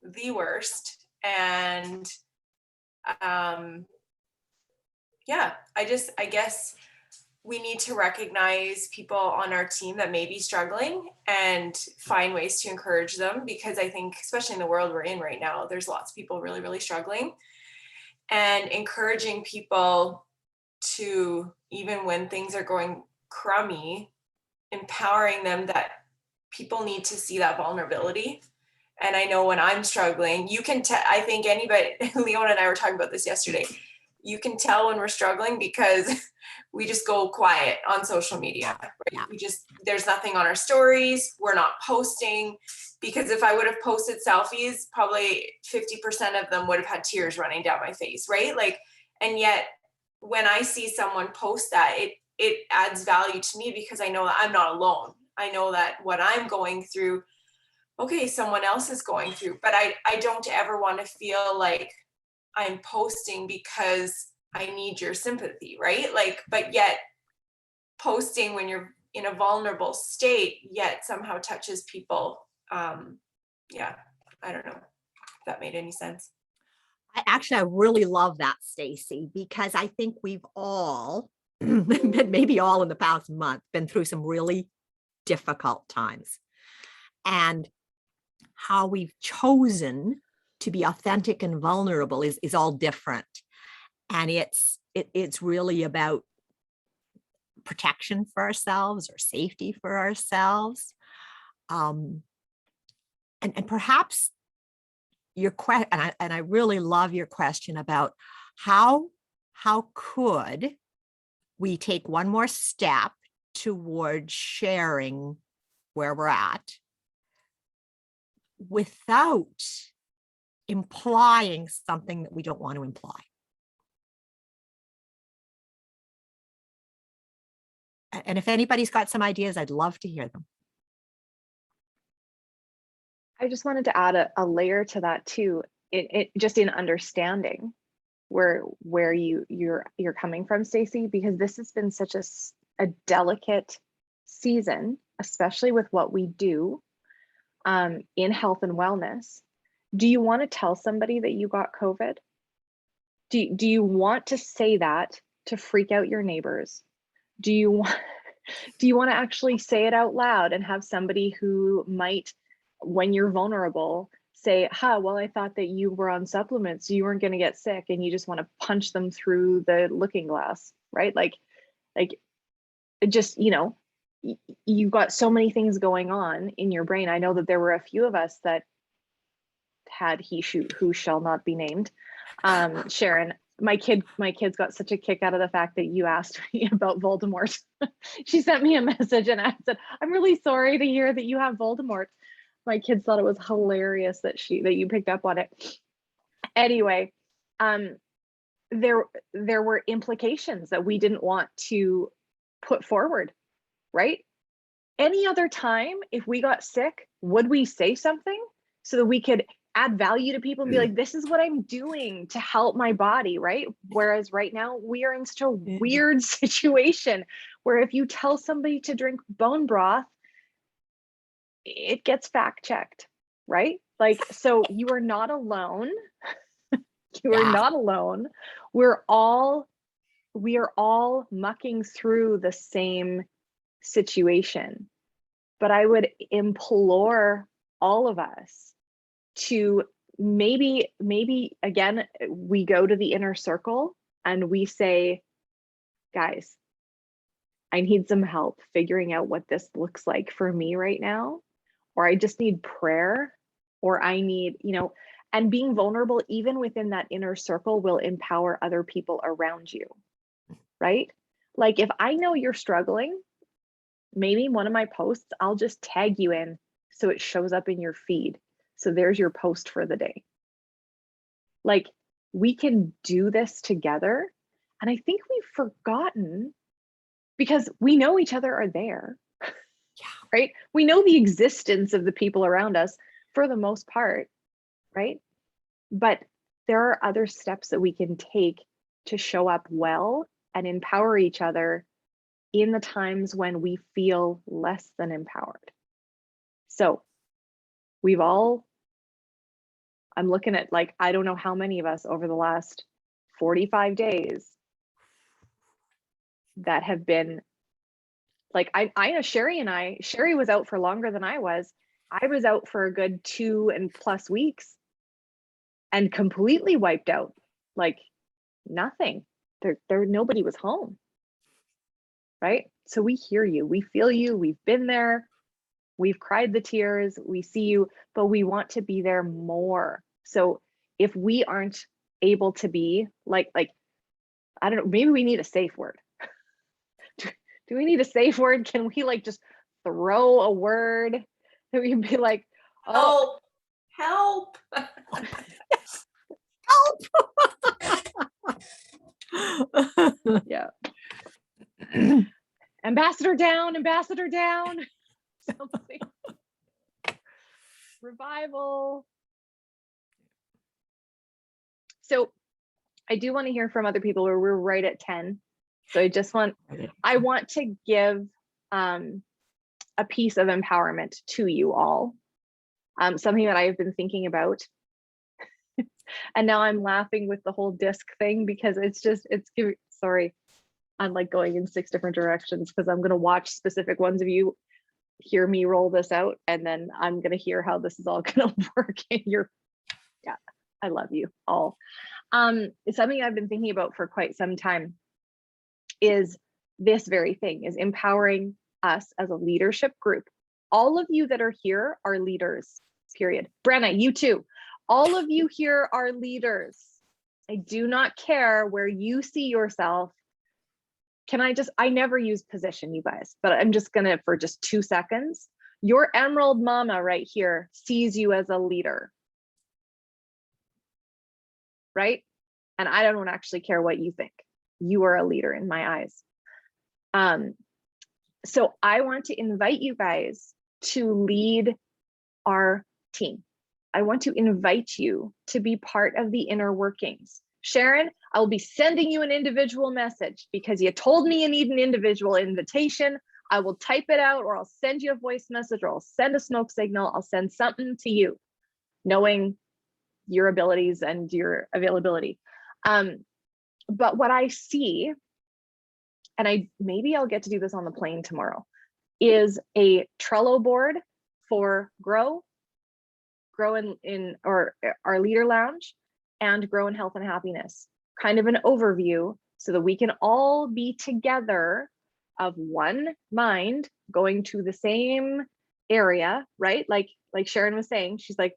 the worst. And yeah, I guess we need to recognize people on our team that may be struggling and find ways to encourage them, because I think, especially in the world we're in right now, there's lots of people really, really struggling. And encouraging people to, even when things are going crummy, empowering them that people need to see that vulnerability. And I know when I'm struggling, you can tell, I think anybody, Leona and I were talking about this yesterday, you can tell when we're struggling because we just go quiet on social media, right? There's nothing on our stories, we're not posting, because if I would have posted selfies, probably 50% of them would have had tears running down my face, right? Like, and yet when I see someone post that, it adds value to me because I know that I'm not alone. I know that what I'm going through, okay, someone else is going through, but I don't ever want to feel like I'm posting because I need your sympathy, right? Like, but yet posting when you're in a vulnerable state, yet somehow touches people. Yeah, I don't know if that made any sense. I really love that, Stacy, because I think we've all, maybe all in the past month, been through some really difficult times. And how we've chosen to be authentic and vulnerable is all different. And it's really about protection for ourselves or safety for ourselves. And perhaps your question, and I really love your question about how could we take one more step towards sharing where we're at without implying something that we don't want to imply. And if anybody's got some ideas, I'd love to hear them. I just wanted to add a layer to that too. It just in understanding where you're coming from, Stacy, because this has been such a delicate season, especially with what we do in health and wellness. Do you want to tell somebody that you got COVID? Do you want to say that to freak out your neighbors? Do you want to actually say it out loud and have somebody who might, when you're vulnerable, say, well, I thought that you were on supplements, so you weren't going to get sick, and you just want to punch them through the looking glass, right? Like just, you've got so many things going on in your brain. I know that there were a few of us that had who shall not be named. Sharon, my kids got such a kick out of the fact that you asked me about Voldemort. She sent me a message and I said, I'm really sorry to hear that you have Voldemort. My kids thought it was hilarious that you picked up on it. Anyway, there were implications that we didn't want to put forward, right? Any other time, if we got sick, would we say something so that we could add value to people and be like, this is what I'm doing to help my body, right? Whereas right now we are in such a weird situation where if you tell somebody to drink bone broth, it gets fact checked, right? Like, so you are not alone. You are not alone. We are all mucking through the same situation. But I would implore all of us to maybe again, we go to the inner circle and we say, guys, I need some help figuring out what this looks like for me right now, or I just need prayer, or I need, and being vulnerable even within that inner circle will empower other people around you, right? Like if I know you're struggling, maybe one of my posts, I'll just tag you in so it shows up in your feed. So there's your post for the day. Like we can do this together. And I think we've forgotten, because we know each other are there, right? We know the existence of the people around us for the most part, right? But there are other steps that we can take to show up well and empower each other in the times when we feel less than empowered. So I'm looking at, like, I don't know how many of us over the last 45 days that have been like, I know Sherry was out for longer than I was. I was out for a good 2+ weeks and completely wiped out, like nothing. Nobody was home. Right? So we hear you, we feel you, we've been there, we've cried the tears, we see you, but we want to be there more. So if we aren't able to be like, I don't know, maybe we need a safe word. Do we need a safe word? Can we like just throw a word that we can be like, oh, Help. yeah. Ambassador down. Something. Revival. So I do want to hear from other people where we're right at 10. So I want to give a piece of empowerment to you all. Something that I've been thinking about. And now I'm laughing with the whole disc thing because sorry, I'm like going in 6 different directions because I'm going to watch specific ones of you hear me roll this out, and then I'm going to hear how this is all going to work. And I love you all. It's something I've been thinking about for quite some time, is this very thing, is empowering us as a leadership group. All of you that are here are leaders, period. Brenna, you too. All of you here are leaders. I do not care where you see yourself. I never use position, you guys, but I'm just gonna, for just 2 seconds, your Emerald Mama right here sees you as a leader, right? And I don't actually care what you think. You are a leader in my eyes. So I want to invite you guys to lead our team. I want to invite you to be part of the inner workings. Sharon, I will be sending you an individual message because you told me you need an individual invitation. I will type it out, or I'll send you a voice message, or I'll send a smoke signal. I'll send something to you, knowing your abilities and your availability. But what I see, and maybe I'll get to do this on the plane tomorrow, is a Trello board for Grow in or our leader lounge, and Grow in Health and Happiness. Kind of an overview so that we can all be together of one mind, going to the same area, right? Like Sharon was saying, she's like,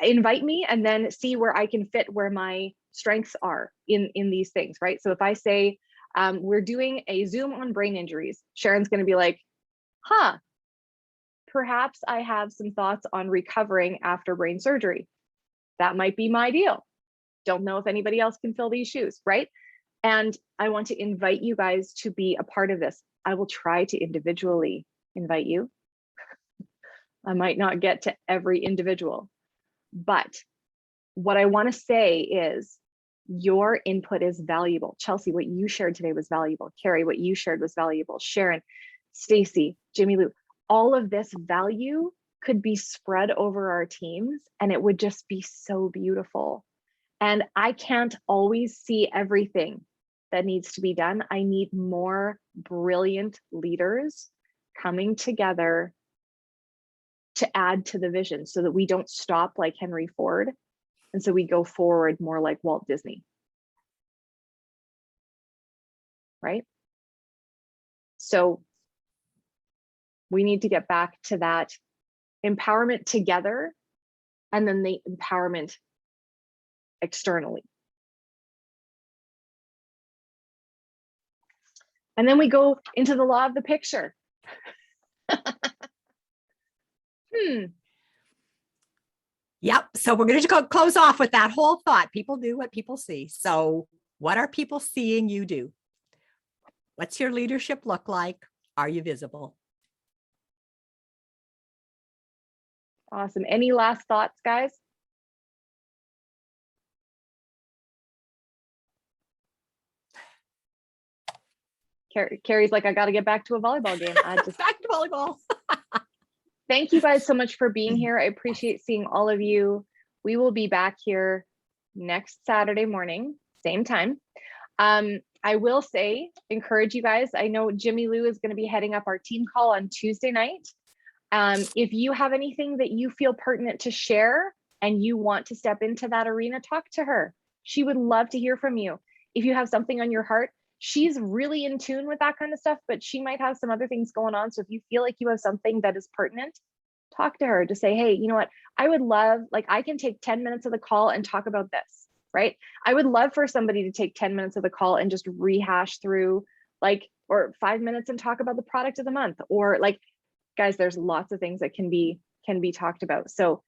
invite me and then see where I can fit where my strengths are in these things, right? So if I say we're doing a Zoom on brain injuries, Sharon's going to be like, huh, perhaps I have some thoughts on recovering after brain surgery. That might be my deal. Don't know if anybody else can fill these shoes, right? And I want to invite you guys to be a part of this. I will try to individually invite you. I might not get to every individual, but what I want to say is your input is valuable. Chelsea, what you shared today was valuable. Carrie, what you shared was valuable. Sharon, Stacy, Jimmy Lou, all of this value could be spread over our teams and it would just be so beautiful. And I can't always see everything that needs to be done. I need more brilliant leaders coming together to add to the vision so that we don't stop like Henry Ford. And so we go forward more like Walt Disney. Right? So we need to get back to that empowerment together and then the empowerment externally. And then we go into the law of the picture. Yep. So we're going to close off with that whole thought. People do what people see. So what are people seeing you do? What's your leadership look like? Are you visible? Awesome. Any last thoughts, guys? Carrie's like, I got to get back to a volleyball game. I just Back to volleyball. Thank you guys so much for being here. I appreciate seeing all of you. We will be back here next Saturday morning, same time. I will say, encourage you guys. I know Jimmy Lou is going to be heading up our team call on Tuesday night. If you have anything that you feel pertinent to share and you want to step into that arena, talk to her. She would love to hear from you. If you have something on your heart, she's really in tune with that kind of stuff, but she might have some other things going on. So if you feel like you have something that is pertinent, talk to her to say, hey, you know what? I would love, like, I can take 10 minutes of the call and talk about this, right? I would love for somebody to take 10 minutes of the call and just rehash through, like, or 5 minutes and talk about the product of the month, or like, guys, there's lots of things that can be talked about. So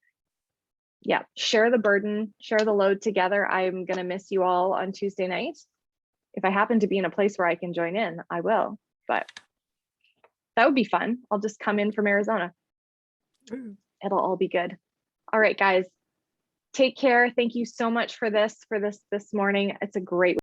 yeah, share the burden, share the load together. I'm going to miss you all on Tuesday night. If I happen to be in a place where I can join in, I will, but that would be fun. I'll just come in from Arizona. It'll all be good. All right, guys, take care. Thank you so much for this morning. It's a great